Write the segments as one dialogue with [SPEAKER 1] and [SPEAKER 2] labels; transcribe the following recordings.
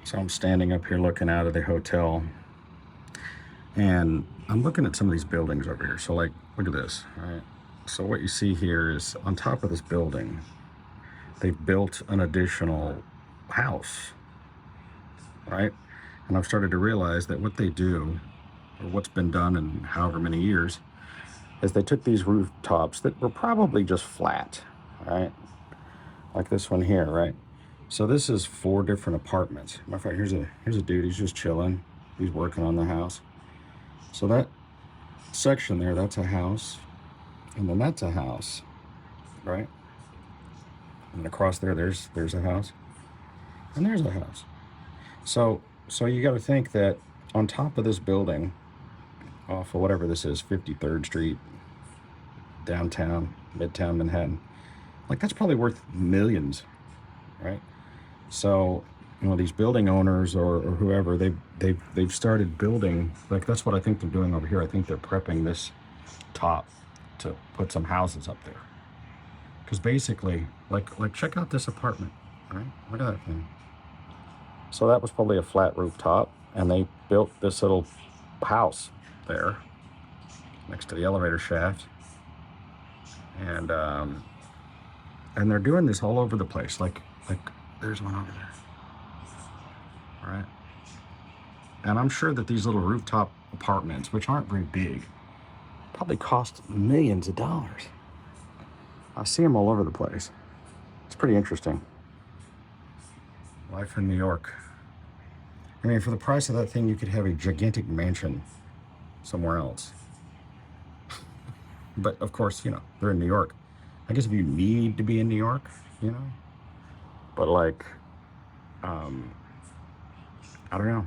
[SPEAKER 1] So I'm standing up here looking out of the hotel, and I'm looking at some of these buildings over here. So like, look at this, right? So what you see here is on top of this building, they've built an additional house, right? And I've started to realize that what they do, or what's been done in however many years, is they took these rooftops that were probably just flat, right? Like this one here, right? So this is 4 different apartments. Matter of fact, here's a dude, he's just chilling. He's working on the house. So that section there, that's a house. And then that's a house, right? And across there, there's a house. And there's a house. So you got to think that on top of this building, off of whatever this is, 53rd Street, downtown, Midtown Manhattan, like that's probably worth millions, right? So, you know, these building owners or whoever, they've started building, like that's what I think they're doing over here. I think they're prepping this top to put some houses up there. Because basically, like check out this apartment, right? Look at that thing. So that was probably a flat rooftop, and they built this little house there next to the elevator shaft. And they're doing this all over the place. Like there's one over there, right? And I'm sure that these little rooftop apartments, which aren't very big, probably cost millions of dollars. I see them all over the place. It's pretty interesting. Life in New York. I mean, for the price of that thing, you could have a gigantic mansion somewhere else. But of course, you know, they're in New York. I guess if you need to be in New York, you know, but like, I don't know.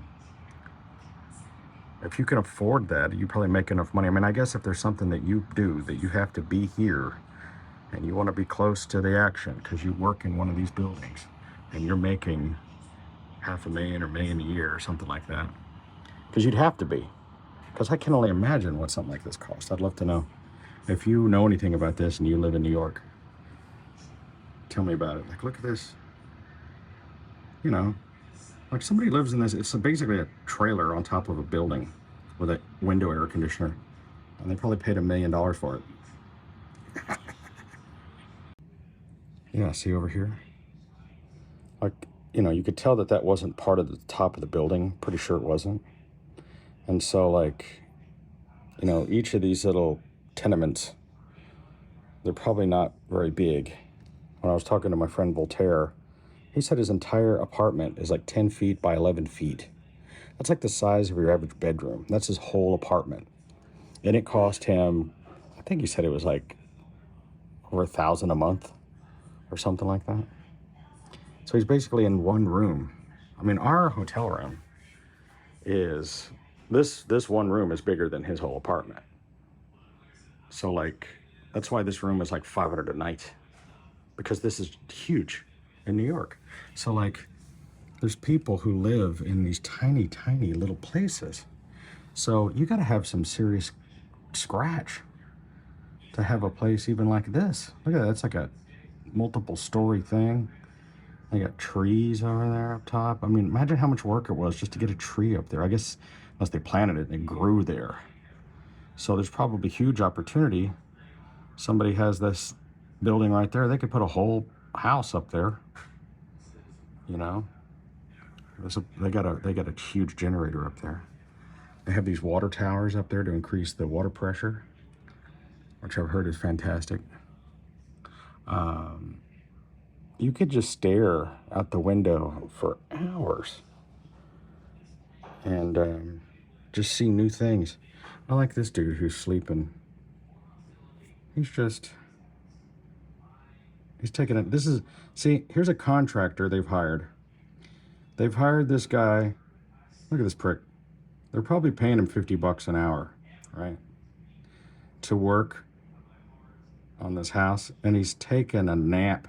[SPEAKER 1] If you can afford that, you probably make enough money. I mean, I guess if there's something that you do that you have to be here and you want to be close to the action because you work in one of these buildings and you're making $500,000 or $1 million a year or something like that, because you'd have to be, because I can only imagine what something like this costs. I'd love to know if you know anything about this and you live in New York. Tell me about it. Like, look at this. You know, like somebody lives in this. It's basically a trailer on top of a building with a window air conditioner, and they probably paid $1 million for it. Yeah, see over here? Like, you know, you could tell that that wasn't part of the top of the building. Pretty sure it wasn't. And so, like, you know, each of these little tenements, they're probably not very big. When I was talking to my friend Voltaire, he said his entire apartment is like 10 feet by 11 feet. That's like the size of your average bedroom. That's his whole apartment. And it cost him, I think he said it was like over $1,000 a month or something like that. So he's basically in one room. I mean, our hotel room is, this one room is bigger than his whole apartment. So like, that's why this room is like $500 a night, because this is huge in New York. So like, there's people who live in these tiny, tiny little places. So you got to have some serious scratch to have a place even like this. Look at that. It's like a multiple story thing. They got trees over there up top. I mean, imagine how much work it was just to get a tree up there. I guess unless they planted it and it grew there. So there's probably huge opportunity. Somebody has this building right there. They could put a whole house up there. You know, they got a huge generator up there. They have these water towers up there to increase the water pressure, which I've heard is fantastic. You could just stare out the window for hours and just see new things. I like this dude who's sleeping. He's taking it. See, here's a contractor they've hired. They've hired this guy. Look at this prick. They're probably paying him $50 an hour, right? To work on this house, and he's taking a nap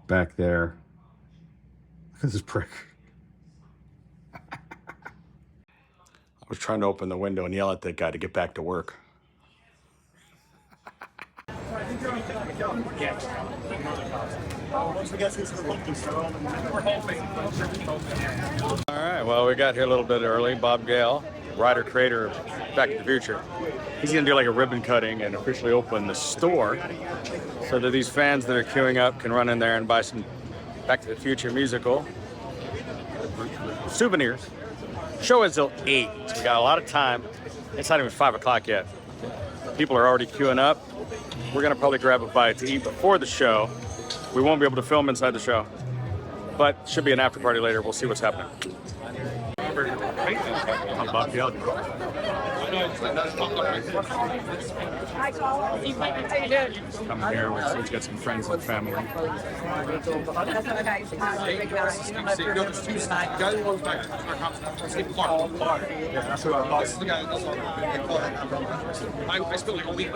[SPEAKER 1] back there. Look at this prick. I was trying to open the window and yell at that guy to get back to work. All right, well, we got here a little bit early. Bob Gale, writer, creator of Back to the Future. He's going to do like a ribbon cutting and officially open the store so that these fans that are queuing up can run in there and buy some Back to the Future musical souvenirs. Show is till 8, so we got a lot of time. It's not even 5 o'clock yet. People are already queuing up. We're going to probably grab a bite to eat before the show. We won't be able to film inside the show, but should be an after party later. We'll see what's happening. I'm Bob Gale. Come here, he's got some friends and family.
[SPEAKER 2] I spent like a week.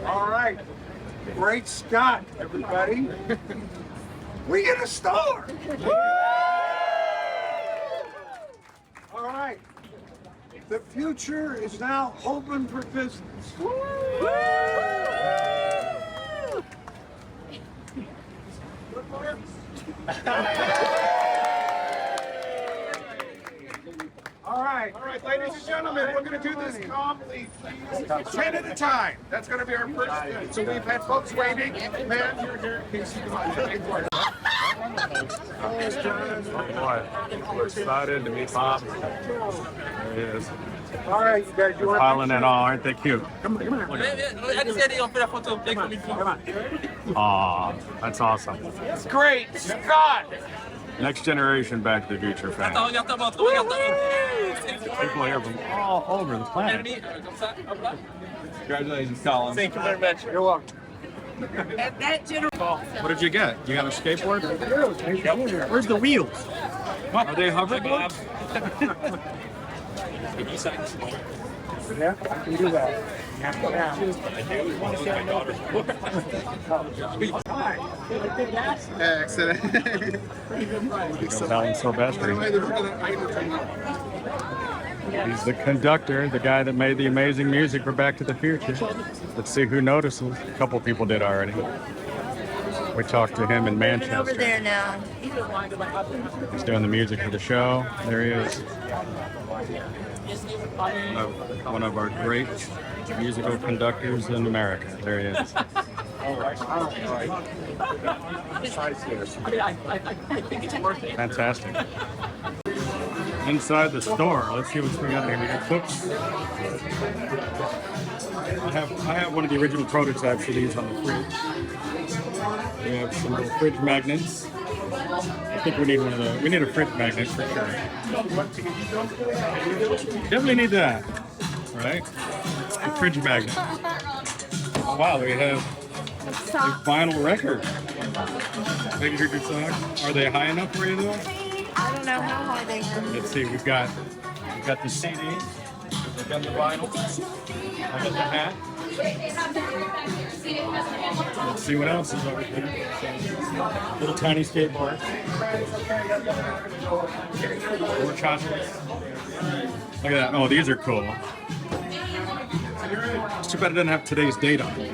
[SPEAKER 3] All right. Great Scott, everybody. We get a star. All right. The future is now open for business. All right, ladies and gentlemen, we're going to do this calmly, please. 10 at a time. That's going to be our first thing. So we've had folks waiting. Man, you're here in case you come on.
[SPEAKER 1] We're excited to meet Bob. There he is.
[SPEAKER 3] All right, you guys, you want
[SPEAKER 1] Piling it all, aren't they cute?
[SPEAKER 3] Come on.
[SPEAKER 1] Aw, that's awesome.
[SPEAKER 3] It's great, Scott.
[SPEAKER 1] Next generation Back to the Future fans. People here from all over the planet.
[SPEAKER 2] Congratulations, Colin.
[SPEAKER 3] Thank you very much. You're welcome.
[SPEAKER 1] What did you get? You got a skateboard?
[SPEAKER 3] Where's the wheels?
[SPEAKER 1] Are they hoverboards?
[SPEAKER 3] Yeah, I can do that.
[SPEAKER 2] Excellent.
[SPEAKER 1] Alan Silvestri. He's the conductor, the guy that made the amazing music for Back to the Future. Let's see who notices. A couple people did already. We talked to him in Manchester.
[SPEAKER 4] Over there now.
[SPEAKER 1] He's doing the music for the show. There he is. One of our great musical conductors in America. There he is. Fantastic. Inside the store, let's see what's we got here. We got books. I have one of the original prototypes of these on the fridge. We have some little fridge magnets. I think we need one of those. We need a fridge magnet for sure. Definitely need that, right? A fridge magnet. Oh, wow, we have a vinyl record. Maybe heard your song. Are they high enough for you though?
[SPEAKER 4] I don't know how hard they are.
[SPEAKER 1] Let's see. We've got the CD. We've got the vinyl. I got the hat. Let's see what else is over here. Little tiny skateboard. More chocolates. Look at that. Oh, these are cool. It's too bad it doesn't have today's date on it.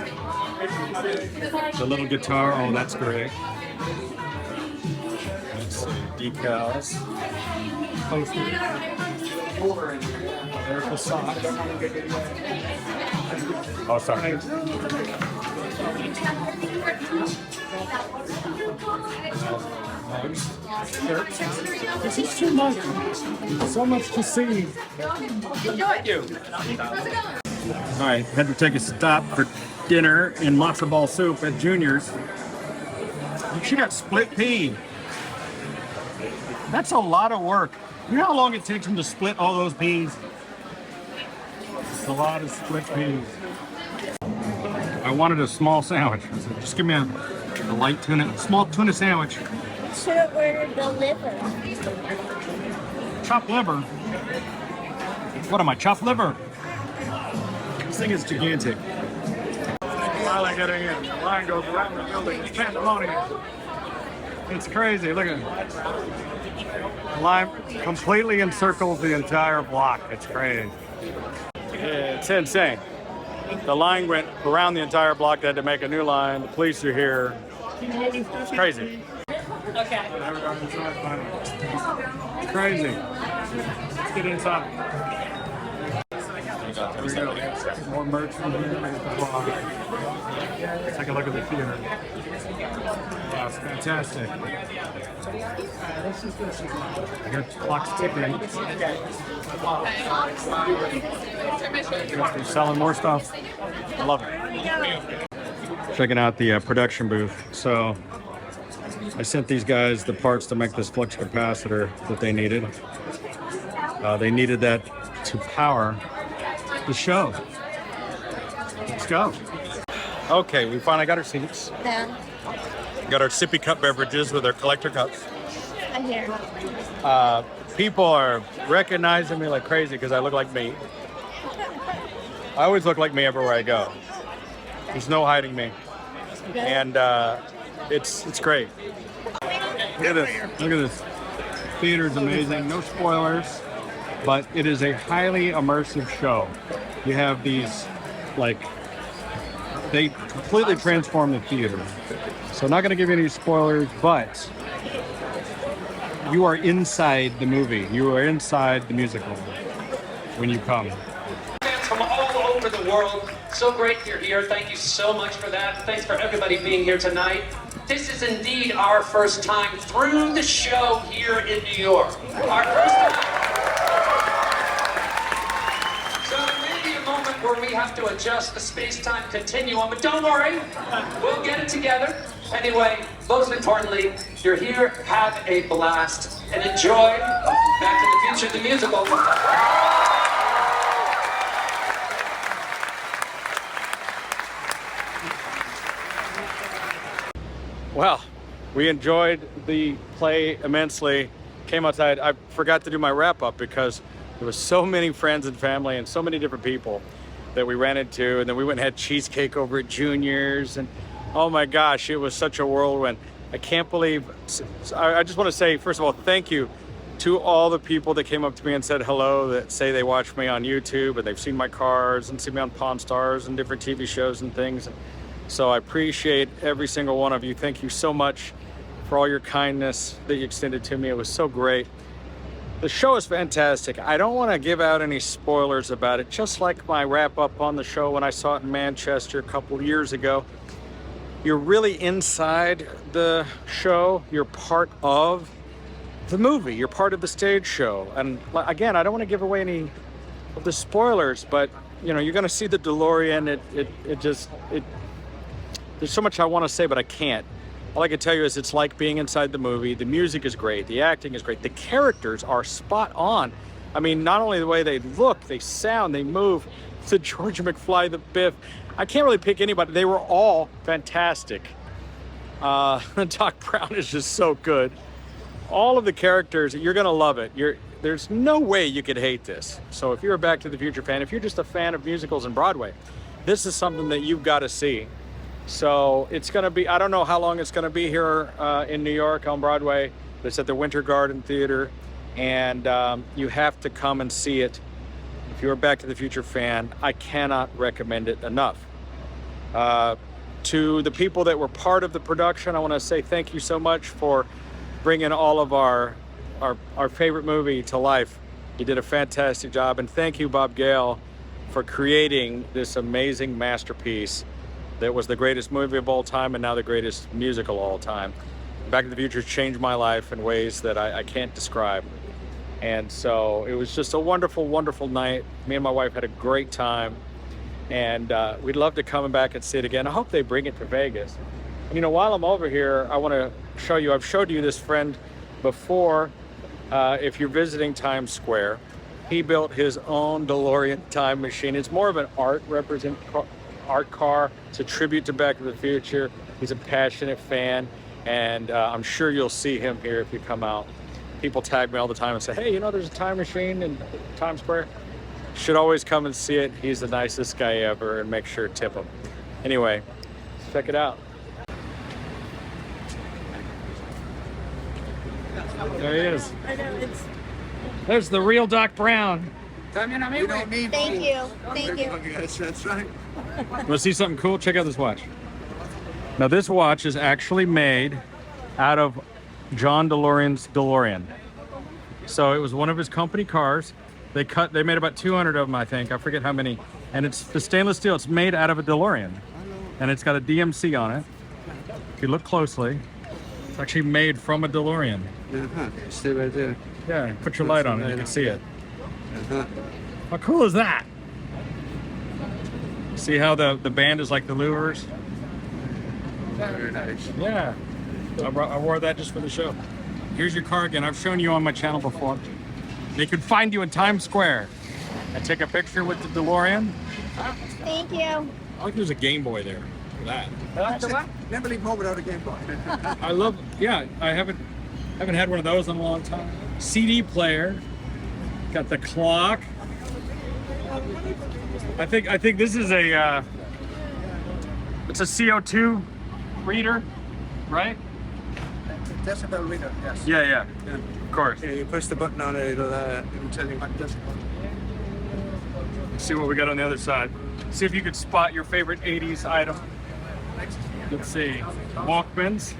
[SPEAKER 1] The little guitar. Oh, that's great. Let's see. Decals. Poster. There's the socks. Oh, sorry. This is too much. So much to see.
[SPEAKER 2] Thank you.
[SPEAKER 1] All right, had to take a stop for dinner in matzo ball soup at Junior's. She got split pea. That's a lot of work. You know how long it takes them to split all those peas? It's a lot of split peas. I wanted a small sandwich. I said, just give me a light tuna, small tuna sandwich.
[SPEAKER 4] Should have ordered the liver.
[SPEAKER 1] Chopped liver? What am I, chopped liver? This thing is gigantic.
[SPEAKER 5] finally getting in. The line goes around the building. It's pandemonium. It's crazy. Look at it. The line completely encircles the entire block. It's crazy. Yeah, it's insane. The line went around the entire block. They had to make a new line. The police are here. It's crazy.
[SPEAKER 6] Okay.
[SPEAKER 5] It's crazy. Let's get inside. Here we go. More merch from here. Let's take a look at the theater. Wow, it's fantastic. I got clocks ticking. They're selling more stuff. I love it. Checking out the production booth. So I sent these guys the parts to make this flux capacitor that they needed. They needed that to power the show. Let's go. Okay, we finally got our seats.
[SPEAKER 4] Yeah,
[SPEAKER 5] Got our sippy cup beverages with our collector cups.
[SPEAKER 4] I'm here.
[SPEAKER 5] People are recognizing me like crazy because I look like me. I always look like me everywhere I go. There's no hiding me. And it's great. Look at this. Look at this. Theater's amazing. No spoilers, but it is a highly immersive show. You have these, like, they completely transform the theater. So I'm not going to give you any spoilers, but you are inside the movie. You are inside the musical when you come.
[SPEAKER 6] Fans from all over the world. So great you're here. Thank you so much for that. Thanks for everybody being here tonight. This is indeed our first time through the show here in New York. Our first time. So there may be a moment where we have to adjust the space-time continuum, but don't worry, we'll get it together. Anyway, most importantly, you're here, have a blast, and enjoy Back to the Future, the musical.
[SPEAKER 5] Well, we enjoyed the play immensely. Came outside. I forgot to do my wrap up because there was so many friends and family and so many different people that we ran into. And then we went and had cheesecake over at Junior's. And oh my gosh, it was such a whirlwind. I can't believe. I just want to say, first of all, thank you to all the people that came up to me and said hello, that say they watch me on YouTube and they've seen my cars and seen me on Pawn Stars and different TV shows and things. So I appreciate every single one of you. Thank you so much for all your kindness that you extended to me. It was so great. The show is fantastic. I don't want to give out any spoilers about it, just like my wrap up on the show when I saw it in Manchester a couple years ago. You're really inside the show. You're part of the movie. You're part of the stage show. And again, I don't want to give away any of the spoilers, but you know, you're going to see the DeLorean. There's so much I want to say, but I can't. All I can tell you is it's like being inside the movie. The music is great. The acting is great. The characters are spot on. I mean, not only the way they look, they sound, they move. The George McFly, the Biff. I can't really pick anybody. They were all fantastic. Doc Brown is just so good. All of the characters, you're going to love it. There's no way you could hate this. So if you're a Back to the Future fan, if you're just a fan of musicals and Broadway, this is something that you've got to see. So it's going to be, I don't know how long it's going to be here in New York on Broadway. It's at the Winter Garden Theater, and you have to come and see it. If you're a Back to the Future fan, I cannot recommend it enough. To the people that were part of the production, I want to say thank you so much for bringing all of our favorite movie to life. You did a fantastic job, and thank you, Bob Gale, for creating this amazing masterpiece that was the greatest movie of all time and now the greatest musical of all time. Back to the Future changed my life in ways that I can't describe. And so it was just a wonderful, wonderful night. Me and my wife had a great time, and we'd love to come back and see it again. I hope they bring it to Vegas. And, you know, while I'm over here, I want to show you, I've showed you this friend before. If you're visiting Times Square, he built his own DeLorean time machine. It's more of an art car. It's a tribute to Back to the Future. He's a passionate fan, and I'm sure you'll see him here if you come out. People tag me all the time and say, hey, you know, there's a time machine in Times Square. Should always come and see it. He's the nicest guy ever, and make sure to tip him. Anyway, check it out. There he is.
[SPEAKER 4] I know, it's...
[SPEAKER 5] There's the real Doc Brown.
[SPEAKER 3] You don't need
[SPEAKER 4] Thank you. Thank you.
[SPEAKER 3] Yes, that's right.
[SPEAKER 5] Want to see something cool? Check out this watch. Now this watch is actually made out of John DeLorean's DeLorean. So it was one of his company cars. They made about 200 of them, I think. I forget how many. And it's the stainless steel. It's made out of a DeLorean. And it's got a DMC on it. If you look closely, it's actually made from a DeLorean.
[SPEAKER 3] Stay right there.
[SPEAKER 5] Yeah, put your light on it, you can see it.
[SPEAKER 3] Uh-huh.
[SPEAKER 5] How cool is that? See how the band is like the lures?
[SPEAKER 3] Very nice.
[SPEAKER 5] Yeah, I wore that just for the show. Here's your car again. I've shown you on my channel before. They could find you in Times Square and take a picture with the DeLorean.
[SPEAKER 4] Thank you.
[SPEAKER 5] I like there's a Game Boy there for that.
[SPEAKER 3] Never leave home without a Game Boy.
[SPEAKER 5] I love, yeah, I haven't had one of those in a long time. CD player, got the clock. I think this is a, it's a CO2 reader, right?
[SPEAKER 3] Decibel reader, yes.
[SPEAKER 5] Yeah, of course.
[SPEAKER 3] Yeah, you push the button on it, it'll tell you what decibel.
[SPEAKER 5] See what we got on the other side. See if you could spot your favorite 80s item. Let's see, Walkmans.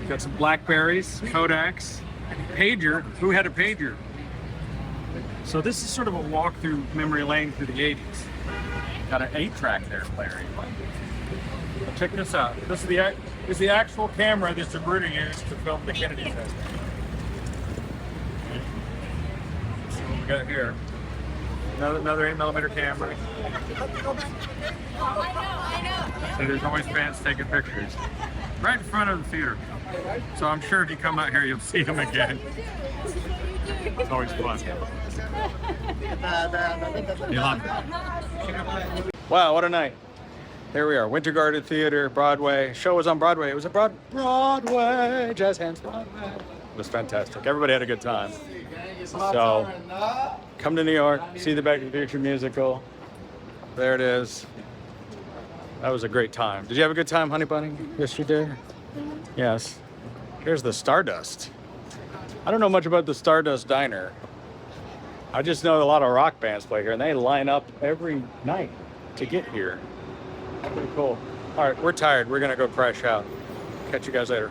[SPEAKER 5] Got some Blackberries, Kodaks, pager. Who had a pager? So this is sort of a walk through memory lane through the 80s. Got an 8-track there, Larry. Well, check this out. This is the actual camera that Zapruder used to film the Kennedy test. See what we got here. Another 8mm camera. So there's always fans taking pictures right in front of the theater. So I'm sure if you come out here, you'll see them again. It's always fun. You love it. Wow, what a night. Here we are, Winter Garden Theater, Broadway. Show was on Broadway. It was a Broadway, Jazz Hands Broadway. It was fantastic. Everybody had a good time. So come to New York, see the Back to the Future musical. There it is. That was a great time. Did you have a good time, Honey Bunny? Yes, you did. Yes. Here's the Stardust. I don't know much about the Stardust Diner. I just know a lot of rock bands play here, and they line up every night to get here. Pretty cool. All right, we're tired. We're gonna go crash out. Catch you guys later.